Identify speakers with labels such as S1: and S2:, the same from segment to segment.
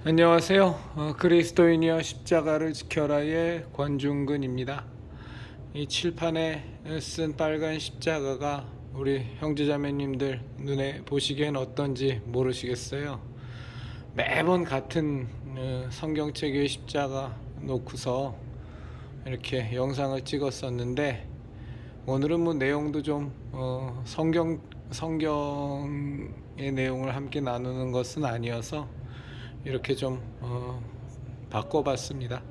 S1: 안녕하세요. 그리스도인이여 십자가를 지켜라의 권중근입니다. 이 칠판에 쓴 빨간 십자가가 우리 형제자매님들 눈에 보시기엔 어떤지 모르시겠어요. 매번 같은 성경책의 십자가 놓고서 이렇게 영상을 찍었었는데, 오늘은 뭐 내용도 좀 성경의 내용을 함께 나누는 것은 아니어서 이렇게 좀 바꿔봤습니다.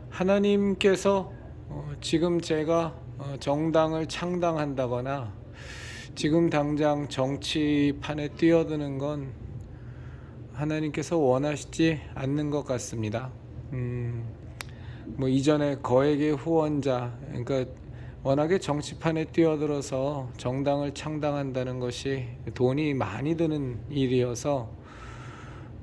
S1: 하나님께서 지금 제가 정당을 창당한다거나 지금 당장 정치판에 뛰어드는 건 하나님께서 원하시지 않는 것 같습니다. 뭐 이전에 거액의 후원자, 그러니까 워낙에 정치판에 뛰어들어서 정당을 창당한다는 것이 돈이 많이 드는 일이어서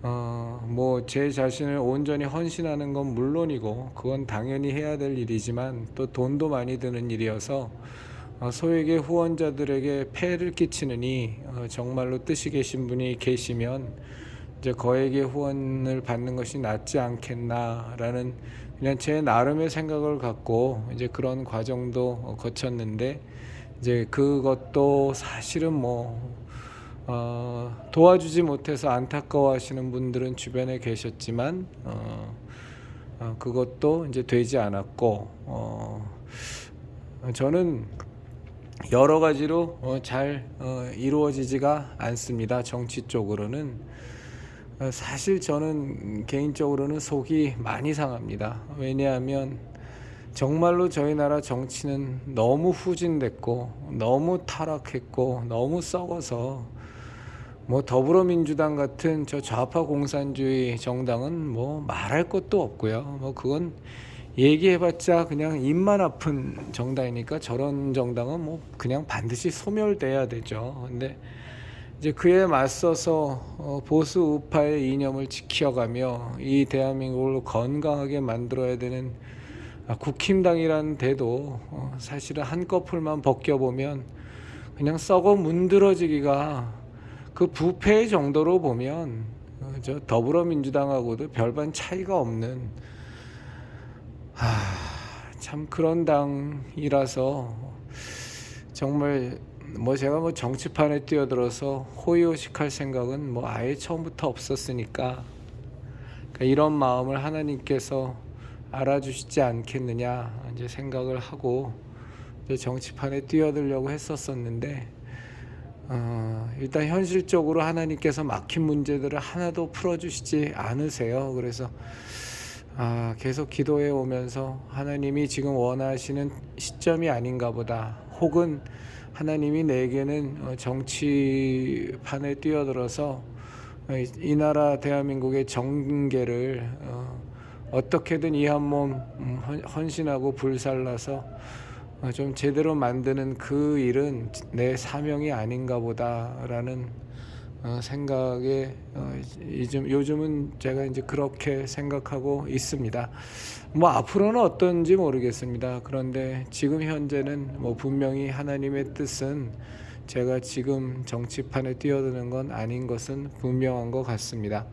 S1: 뭐 제 자신을 온전히 헌신하는 건 물론이고 그건 당연히 해야 될 일이지만 또 돈도 많이 드는 일이어서 소액의 후원자들에게 폐해를 끼치느니 정말로 뜻이 계신 분이 계시면 이제 거액의 후원을 받는 것이 낫지 않겠나라는 그냥 제 나름의 생각을 갖고 이제 그런 과정도 거쳤는데, 이제 그것도 사실은 도와주지 못해서 안타까워하시는 분들은 주변에 계셨지만 그것도 이제 되지 않았고, 저는 여러 가지로 잘 이루어지지가 않습니다. 정치 쪽으로는. 사실 저는 개인적으로는 속이 많이 상합니다. 왜냐하면 정말로 저희 나라 정치는 너무 후진됐고 너무 타락했고 너무 썩어서, 뭐 더불어민주당 같은 저 좌파 공산주의 정당은 뭐 말할 것도 없고요. 뭐 그건 얘기해봤자 그냥 입만 아픈 정당이니까 저런 정당은 뭐 그냥 반드시 소멸돼야 되죠. 근데 이제 그에 맞서서 보수 우파의 이념을 지켜가며 이 대한민국을 건강하게 만들어야 되는 국힘당이라는 데도 사실은 한꺼풀만 벗겨보면 그냥 썩어 문드러지기가, 그 부패 정도로 보면 저 더불어민주당하고도 별반 차이가 없는, 참 그런 당이라서 정말 뭐 제가 뭐 정치판에 뛰어들어서 호의호식할 생각은 뭐 아예 처음부터 없었으니까, 그러니까 이런 마음을 하나님께서 알아주시지 않겠느냐 이제 생각을 하고 이제 정치판에 뛰어들려고 했었었는데, 일단 현실적으로 하나님께서 막힌 문제들을 하나도 풀어주시지 않으세요. 그래서 계속 기도해 오면서 하나님이 지금 원하시는 시점이 아닌가 보다, 혹은 하나님이 내게는 정치판에 뛰어들어서 이 나라 대한민국의 정계를 어떻게든 이 한 몸 헌신하고 불살라서 좀 제대로 만드는 그 일은 내 사명이 아닌가 보다라는 생각에 요즘은 제가 이제 그렇게 생각하고 있습니다. 뭐 앞으로는 어떤지 모르겠습니다. 그런데 지금 현재는 뭐 분명히 하나님의 뜻은 제가 지금 정치판에 뛰어드는 건 아닌 것은 분명한 것 같습니다.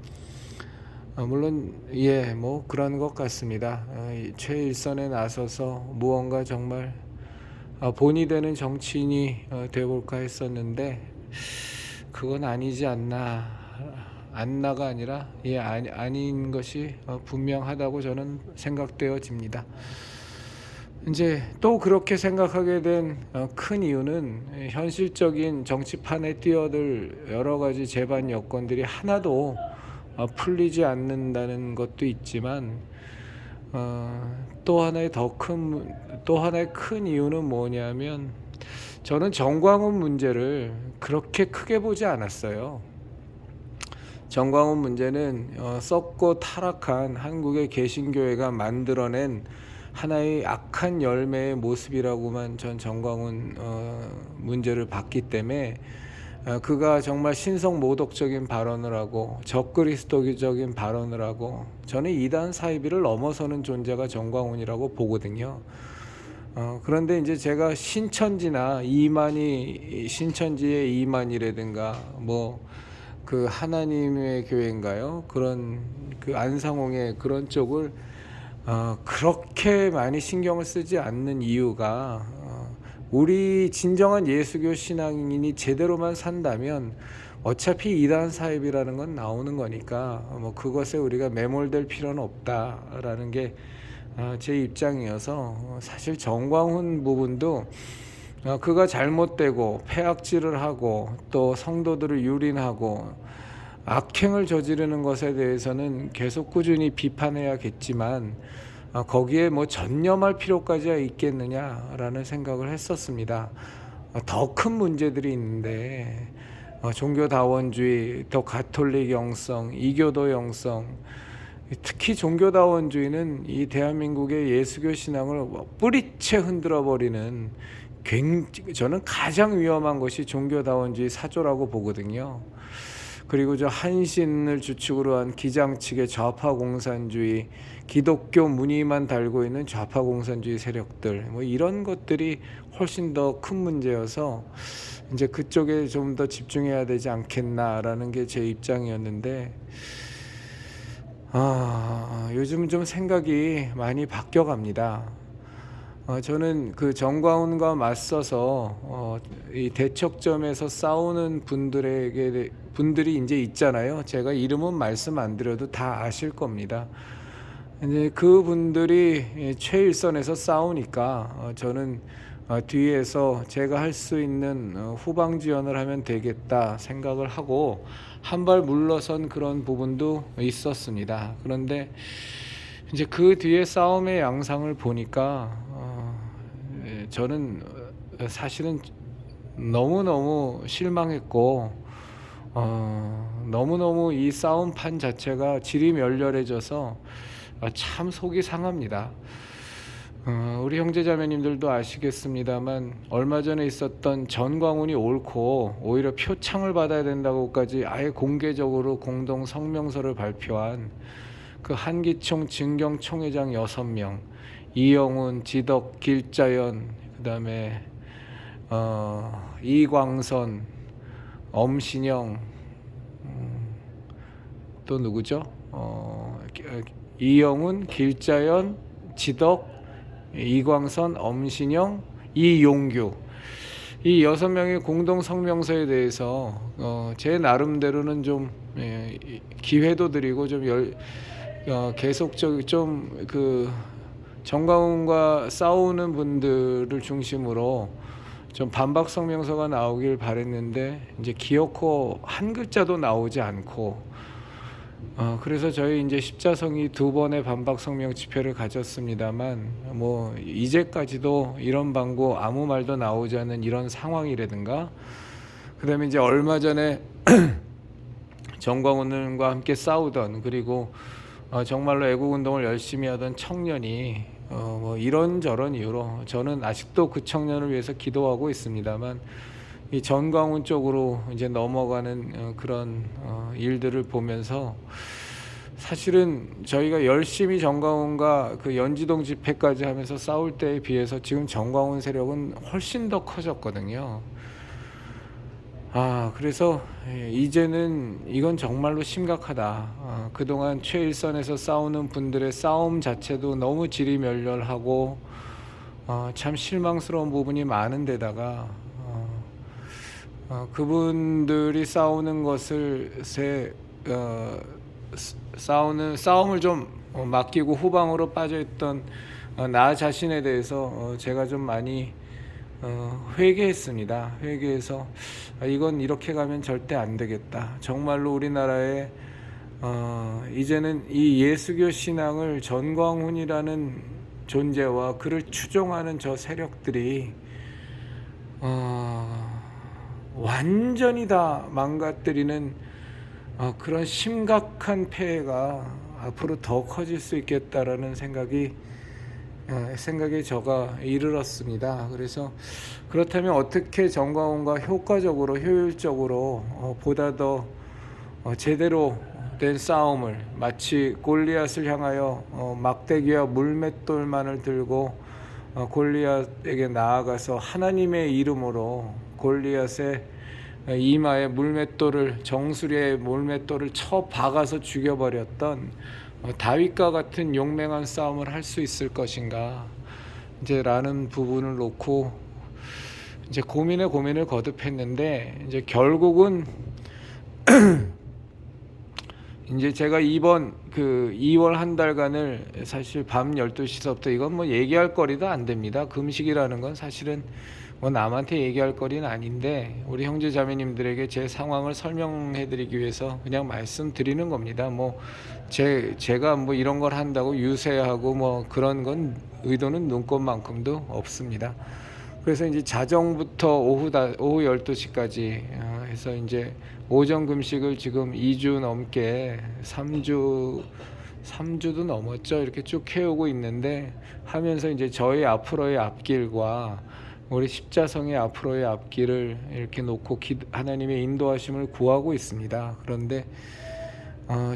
S1: 물론 뭐 그런 것 같습니다. 최일선에 나서서 무언가 정말 본이 되는 정치인이 되어볼까 했었는데 그건 아니지 않나, 안나가 아니라 아닌 것이 분명하다고 저는 생각되어집니다. 이제 또 그렇게 생각하게 된 큰 이유는 현실적인 정치판에 뛰어들 여러 가지 제반 여건들이 하나도 풀리지 않는다는 것도 있지만, 또 하나의 큰 이유는 뭐냐면, 저는 정광훈 문제를 그렇게 크게 보지 않았어요. 정광훈 문제는 썩고 타락한 한국의 개신교회가 만들어낸 하나의 악한 열매의 모습이라고만 전 정광훈 문제를 봤기 때문에, 그가 정말 신성 모독적인 발언을 하고 적그리스도적인 발언을 하고, 저는 이단 사이비를 넘어서는 존재가 정광훈이라고 보거든요. 그런데 이제 제가 신천지의 이만희라든가 뭐 그 하나님의 교회인가요? 그런 그 안상홍의 그런 쪽을 그렇게 많이 신경을 쓰지 않는 이유가, 우리 진정한 예수교 신앙인이 제대로만 산다면 어차피 이단 사입이라는 건 나오는 거니까 뭐 그것에 우리가 매몰될 필요는 없다라는 게 제 입장이어서, 사실 정광훈 부분도 그가 잘못되고 폐악질을 하고 또 성도들을 유린하고 악행을 저지르는 것에 대해서는 계속 꾸준히 비판해야겠지만, 거기에 뭐 전념할 필요까지 있겠느냐라는 생각을 했었습니다. 더 큰 문제들이 있는데, 종교다원주의, 또 가톨릭 영성, 이교도 영성, 특히 종교다원주의는 이 대한민국의 예수교 신앙을 뿌리채 흔들어 버리는, 저는 가장 위험한 것이 종교다원주의 사조라고 보거든요. 그리고 저 한신을 주축으로 한 기장 측의 좌파공산주의, 기독교 무늬만 달고 있는 좌파공산주의 세력들, 뭐 이런 것들이 훨씬 더 큰 문제여서 이제 그쪽에 좀 더 집중해야 되지 않겠나라는 게 제 입장이었는데, 요즘 좀 생각이 많이 바뀌어갑니다. 저는 그 정광훈과 맞서서 이 대척점에서 싸우는 분들이 이제 있잖아요. 제가 이름은 말씀 안 드려도 다 아실 겁니다. 이제 그 분들이 최일선에서 싸우니까 저는 뒤에서 제가 할 수 있는 후방 지원을 하면 되겠다 생각을 하고 한 발 물러선 그런 부분도 있었습니다. 그런데 이제 그 뒤에 싸움의 양상을 보니까 저는 사실은 너무너무 실망했고, 너무너무 이 싸움판 자체가 질이 멸렬해져서 참 속이 상합니다. 우리 형제자매님들도 아시겠습니다만, 얼마 전에 있었던 전광훈이 옳고 오히려 표창을 받아야 된다고까지 아예 공개적으로 공동 성명서를 발표한 그 한기총 진경 총회장 6명, 이영훈, 지덕, 길자연, 그다음에 이광선, 엄신영, 또 누구죠? 이영훈, 길자연, 지덕, 이광선, 엄신영, 이용규, 이 6명의 공동 성명서에 대해서 제 나름대로는 좀 기회도 드리고 좀 계속적 좀 그 정광훈과 싸우는 분들을 중심으로 좀 반박 성명서가 나오길 바랬는데, 이제 기어코 한 글자도 나오지 않고, 그래서 저희 이제 십자성이 2번의 반박 성명 집회를 가졌습니다만, 뭐 이제까지도 이런 방구 아무 말도 나오지 않는 이런 상황이라든가, 그다음에 이제 얼마 전에 정광훈과 함께 싸우던, 그리고 정말로 애국운동을 열심히 하던 청년이 뭐 이런저런 이유로, 저는 아직도 그 청년을 위해서 기도하고 있습니다만, 이 전광훈 쪽으로 이제 넘어가는 그런 일들을 보면서, 사실은 저희가 열심히 정광훈과 그 연지동 집회까지 하면서 싸울 때에 비해서 지금 정광훈 세력은 훨씬 더 커졌거든요. 그래서 이제는 이건 정말로 심각하다. 그동안 최일선에서 싸우는 분들의 싸움 자체도 너무 질이 멸렬하고 참 실망스러운 부분이 많은 데다가, 그분들이 싸우는 것을 싸움을 좀 맡기고 후방으로 빠져있던 나 자신에 대해서 제가 좀 많이 회개했습니다. 회개해서 이건 이렇게 가면 절대 안 되겠다. 정말로 우리나라에 이제는 이 예수교 신앙을 전광훈이라는 존재와 그를 추종하는 저 세력들이 완전히 다 망가뜨리는 그런 심각한 폐해가 앞으로 더 커질 수 있겠다라는 생각에 저가 이르렀습니다. 그래서 그렇다면 어떻게 정광훈과 효과적으로 효율적으로 보다 더 제대로 된 싸움을, 마치 골리앗을 향하여 막대기와 물맷돌만을 들고 골리앗에게 나아가서 하나님의 이름으로 골리앗의 이마에 물맷돌을 정수리에 물맷돌을 쳐 박아서 죽여버렸던 다윗과 같은 용맹한 싸움을 할 수 있을 것인가 이제 라는 부분을 놓고 이제 고민을 거듭했는데 이제 결국은 이제 제가 이번 그 2월 한 달간을 사실 밤 12시서부터 이건 뭐 얘기할 거리도 안 됩니다. 금식이라는 건 사실은 뭐 남한테 얘기할 거리는 아닌데 우리 형제 자매님들에게 제 상황을 설명해 드리기 위해서 그냥 말씀드리는 겁니다. 뭐 제가 뭐 이런 걸 한다고 유세하고 뭐 그런 건 의도는 눈꽃만큼도 없습니다. 그래서 이제 자정부터 오후 12시까지 해서 이제 오전 금식을 지금 2주 넘게 3주도 넘었죠. 이렇게 쭉 해오고 있는데 하면서 이제 저희 앞으로의 앞길과 우리 십자성의 앞으로의 앞길을 이렇게 놓고 하나님의 인도하심을 구하고 있습니다. 그런데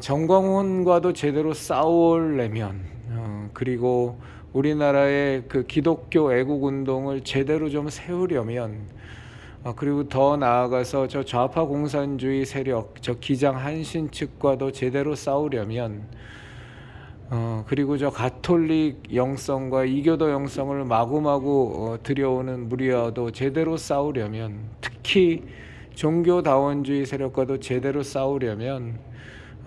S1: 정광훈과도 제대로 싸우려면 그리고 우리나라의 그 기독교 애국 운동을 제대로 좀 세우려면 그리고 더 나아가서 저 좌파 공산주의 세력, 저 기장 한신 측과도 제대로 싸우려면 그리고 저 가톨릭 영성과 이교도 영성을 마구마구 들여오는 무리와도 제대로 싸우려면 특히 종교다원주의 세력과도 제대로 싸우려면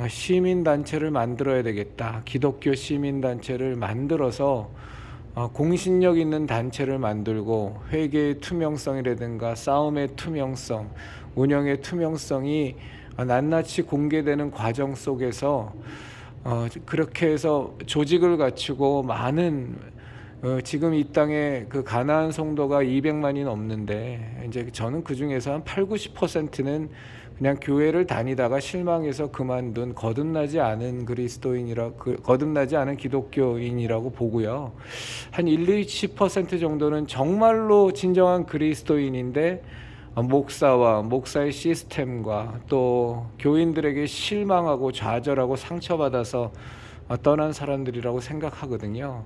S1: 시민단체를 만들어야 되겠다. 기독교 시민단체를 만들어서 공신력 있는 단체를 만들고 회계의 투명성이라든가 싸움의 투명성, 운영의 투명성이 낱낱이 공개되는 과정 속에서 그렇게 해서 조직을 갖추고 많은 지금 이 땅에 그 가나안 성도가 200만이 넘는데 이제 저는 그 중에서 한 8, 90%는 그냥 교회를 다니다가 실망해서 그만둔 거듭나지 않은 거듭나지 않은 기독교인이라고 보고요. 한 20% 정도는 정말로 진정한 그리스도인인데 목사와 목사의 시스템과 또 교인들에게 실망하고 좌절하고 상처받아서 떠난 사람들이라고 생각하거든요.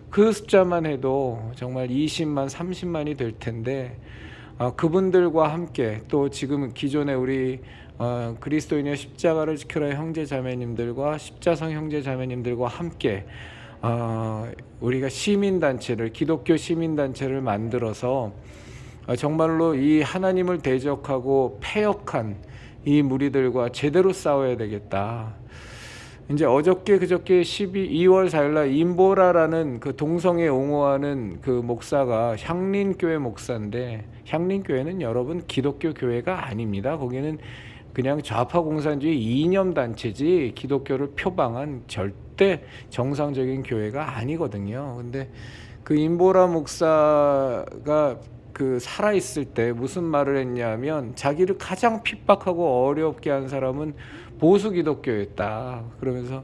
S1: 그 숫자만 해도 정말 20만, 30만이 될 텐데 그분들과 함께 또 지금 기존에 우리 그리스도인의 십자가를 지켜라 형제 자매님들과 십자성 형제 자매님들과 함께 우리가 시민단체를 기독교 시민단체를 만들어서 정말로 이 하나님을 대적하고 패역한 이 무리들과 제대로 싸워야 되겠다. 이제 어저께 그저께 2월 4일날 임보라라는 그 동성애 옹호하는 그 목사가 향린교회 목사인데 향린교회는 여러분 기독교 교회가 아닙니다. 거기는 그냥 좌파 공산주의 이념 단체지 기독교를 표방한 절대 정상적인 교회가 아니거든요. 근데 그 임보라 목사가 그 살아있을 때 무슨 말을 했냐면 자기를 가장 핍박하고 어렵게 한 사람은 보수 기독교였다. 그러면서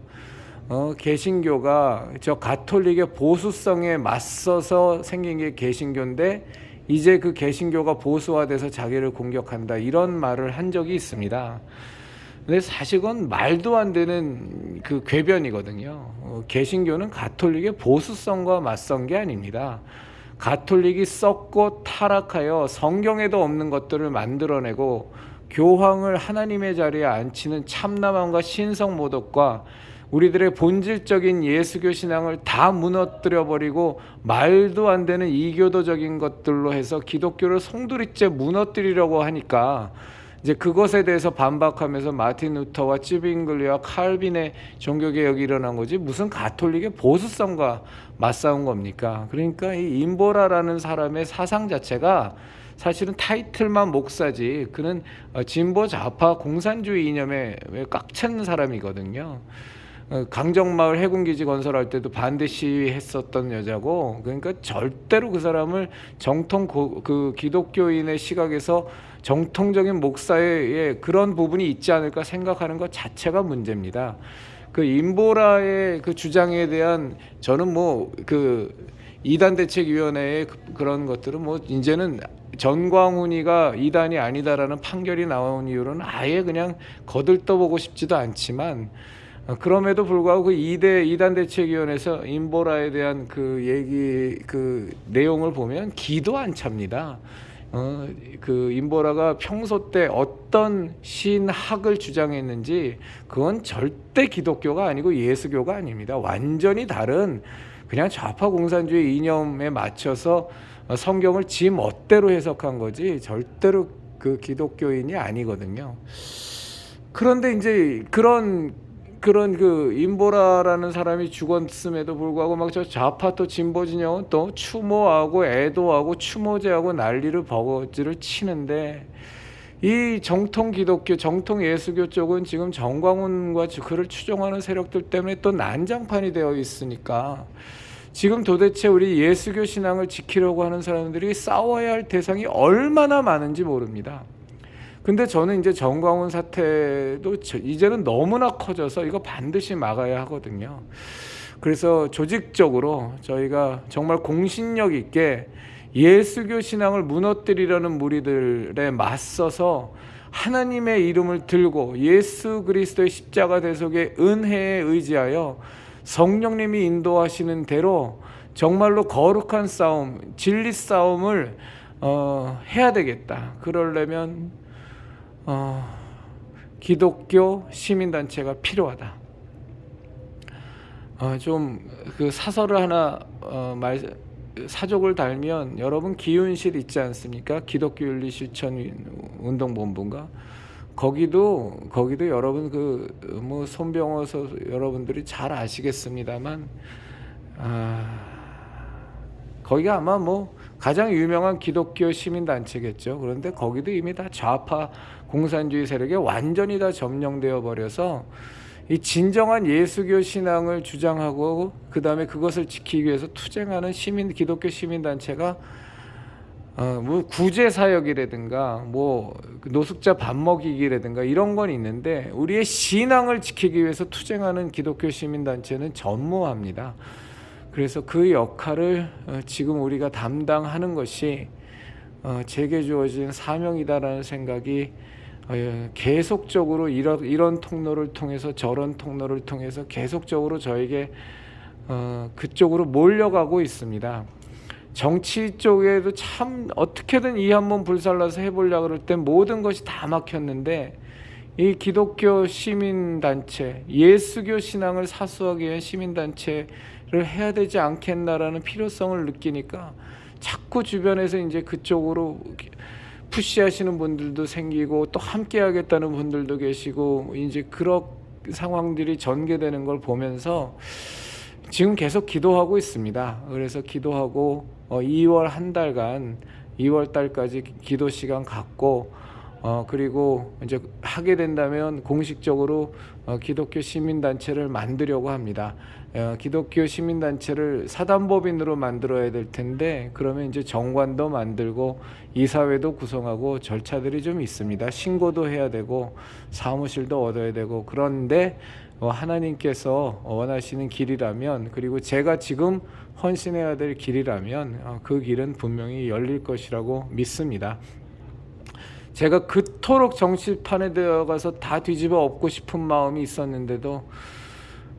S1: 개신교가 저 가톨릭의 보수성에 맞서서 생긴 게 개신교인데 이제 그 개신교가 보수화돼서 자기를 공격한다. 이런 말을 한 적이 있습니다. 근데 사실 그건 말도 안 되는 그 궤변이거든요. 개신교는 가톨릭의 보수성과 맞선 게 아닙니다. 가톨릭이 썩고 타락하여 성경에도 없는 것들을 만들어내고 교황을 하나님의 자리에 앉히는 참남함과 신성모독과 우리들의 본질적인 예수교 신앙을 다 무너뜨려버리고 말도 안 되는 이교도적인 것들로 해서 기독교를 송두리째 무너뜨리려고 하니까 이제 그것에 대해서 반박하면서 마틴 루터와 찌빙글리와 칼빈의 종교개혁이 일어난 거지 무슨 가톨릭의 보수성과 맞싸운 겁니까? 그러니까 이 임보라라는 사람의 사상 자체가 사실은 타이틀만 목사지 그는 진보 좌파 공산주의 이념에 꽉 찬 사람이거든요. 강정마을 해군기지 건설할 때도 반대 시위했었던 여자고 그러니까 절대로 그 사람을 정통 그 기독교인의 시각에서 정통적인 목사의 그런 부분이 있지 않을까 생각하는 것 자체가 문제입니다. 그 임보라의 그 주장에 대한 저는 뭐 그 이단대책위원회의 그런 것들은 뭐 이제는 전광훈이가 이단이 아니다라는 판결이 나온 이유로는 아예 그냥 거들떠보고 싶지도 않지만 그럼에도 불구하고 그 이단대책위원회에서 임보라에 대한 그 얘기 그 내용을 보면 기도 안 찹니다. 그 인보라가 평소 때 어떤 신학을 주장했는지 그건 절대 기독교가 아니고 예수교가 아닙니다. 완전히 다른 그냥 좌파 공산주의 이념에 맞춰서 성경을 지 멋대로 해석한 거지 절대로 그 기독교인이 아니거든요. 그런데 이제 그런 그 인보라라는 사람이 죽었음에도 불구하고 막 저 좌파 또 진보 진영은 또 추모하고 애도하고 추모제하고 난리를 버거지를 치는데, 이 정통 기독교, 정통 예수교 쪽은 지금 정광훈과 그를 추종하는 세력들 때문에 또 난장판이 되어 있으니까 지금 도대체 우리 예수교 신앙을 지키려고 하는 사람들이 싸워야 할 대상이 얼마나 많은지 모릅니다. 근데 저는 이제 정광훈 사태도 이제는 너무나 커져서 이거 반드시 막아야 하거든요. 그래서 조직적으로 저희가 정말 공신력 있게 예수교 신앙을 무너뜨리려는 무리들에 맞서서 하나님의 이름을 들고 예수 그리스도의 십자가 대속의 은혜에 의지하여 성령님이 인도하시는 대로 정말로 거룩한 싸움, 진리 싸움을 해야 되겠다. 그러려면 기독교 시민단체가 필요하다. 좀 그 사설을 하나 사족을 달면, 여러분 기윤실 있지 않습니까? 기독교 윤리 실천 운동본부인가? 거기도 여러분 뭐 손병호서 여러분들이 잘 아시겠습니다만, 거기가 아마 뭐 가장 유명한 기독교 시민단체겠죠. 그런데 거기도 이미 다 좌파 공산주의 세력에 완전히 다 점령되어 버려서 이 진정한 예수교 신앙을 주장하고 그 다음에 그것을 지키기 위해서 투쟁하는 기독교 시민단체가 뭐 구제사역이라든가 뭐 노숙자 밥 먹이기라든가 이런 건 있는데, 우리의 신앙을 지키기 위해서 투쟁하는 기독교 시민단체는 전무합니다. 그래서 그 역할을 지금 우리가 담당하는 것이 제게 주어진 사명이다라는 생각이 계속적으로 이런 통로를 통해서 저런 통로를 통해서 계속적으로 저에게 그쪽으로 몰려가고 있습니다. 정치 쪽에도 참 어떻게든 이 한번 불살라서 해보려고 그럴 때 모든 것이 다 막혔는데, 이 기독교 시민단체, 예수교 신앙을 사수하기 위한 시민단체를 해야 되지 않겠나라는 필요성을 느끼니까 자꾸 주변에서 이제 그쪽으로 푸시하시는 분들도 생기고 또 함께 하겠다는 분들도 계시고 이제 그런 상황들이 전개되는 걸 보면서 지금 계속 기도하고 있습니다. 그래서 기도하고 2월 한 달간 2월 달까지 기도 시간 갖고 그리고 이제 하게 된다면 공식적으로 기독교 시민단체를 만들려고 합니다. 기독교 시민단체를 사단법인으로 만들어야 될 텐데, 그러면 이제 정관도 만들고 이사회도 구성하고 절차들이 좀 있습니다. 신고도 해야 되고 사무실도 얻어야 되고, 그런데 하나님께서 원하시는 길이라면, 그리고 제가 지금 헌신해야 될 길이라면 그 길은 분명히 열릴 것이라고 믿습니다. 제가 그토록 정치판에 들어가서 다 뒤집어 엎고 싶은 마음이 있었는데도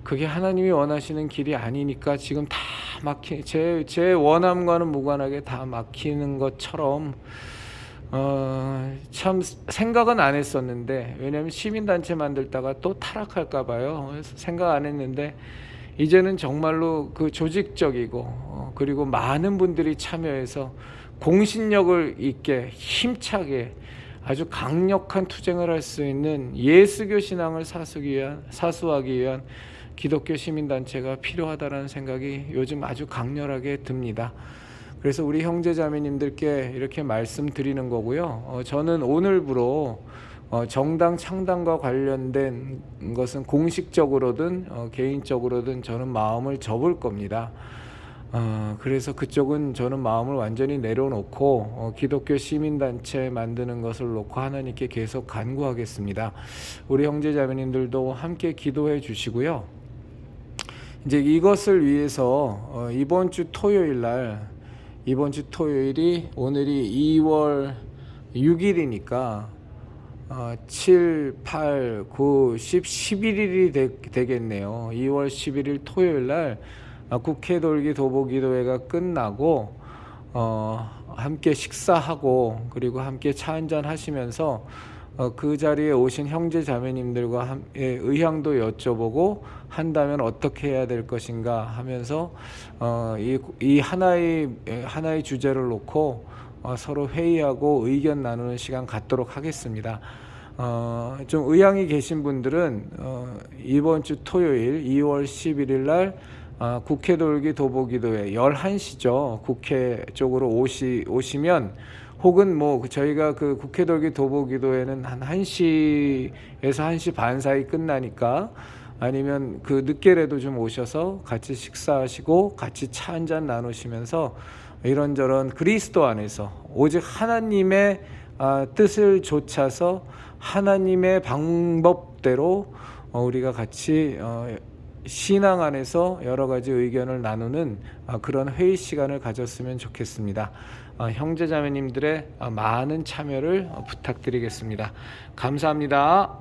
S1: 그게 하나님이 원하시는 길이 아니니까 지금 다 제 원함과는 무관하게 다 막히는 것처럼 참 생각은 안 했었는데, 왜냐하면 시민단체 만들다가 또 타락할까 봐요. 그래서 생각 안 했는데 이제는 정말로 그 조직적이고 그리고 많은 분들이 참여해서 공신력을 있게 힘차게 아주 강력한 투쟁을 할 수 있는 예수교 신앙을 사수하기 위한 기독교 시민단체가 필요하다는 생각이 요즘 아주 강렬하게 듭니다. 그래서 우리 형제자매님들께 이렇게 말씀드리는 거고요. 저는 오늘부로 정당 창당과 관련된 것은 공식적으로든 개인적으로든 저는 마음을 접을 겁니다. 그래서 그쪽은 저는 마음을 완전히 내려놓고 기독교 시민단체 만드는 것을 놓고 하나님께 계속 간구하겠습니다. 우리 형제자매님들도 함께 기도해 주시고요. 이제 이것을 위해서 이번 주 토요일이 오늘이 2월 6일이니까 7, 8, 9, 10, 11일이 되겠네요. 2월 11일 토요일 날 국회 돌기 도보기도회가 끝나고 함께 식사하고 그리고 함께 차 한잔 하시면서 그 자리에 오신 형제 자매님들과 의향도 여쭤보고 한다면 어떻게 해야 될 것인가 하면서 이 하나의 주제를 놓고 서로 회의하고 의견 나누는 시간 갖도록 하겠습니다. 좀 의향이 계신 분들은 이번 주 토요일 2월 11일 날 국회 돌기 도보기도회 11시죠. 국회 쪽으로 오시면 혹은 뭐 저희가 그 국회 돌기 도보기도회는 한 1시에서 1시 반 사이 끝나니까 아니면 그 늦게라도 좀 오셔서 같이 식사하시고 같이 차 한잔 나누시면서 이런저런 그리스도 안에서 오직 하나님의 뜻을 좇아서 하나님의 방법대로 우리가 같이 신앙 안에서 여러 가지 의견을 나누는 그런 회의 시간을 가졌으면 좋겠습니다. 형제자매님들의 많은 참여를 부탁드리겠습니다. 감사합니다.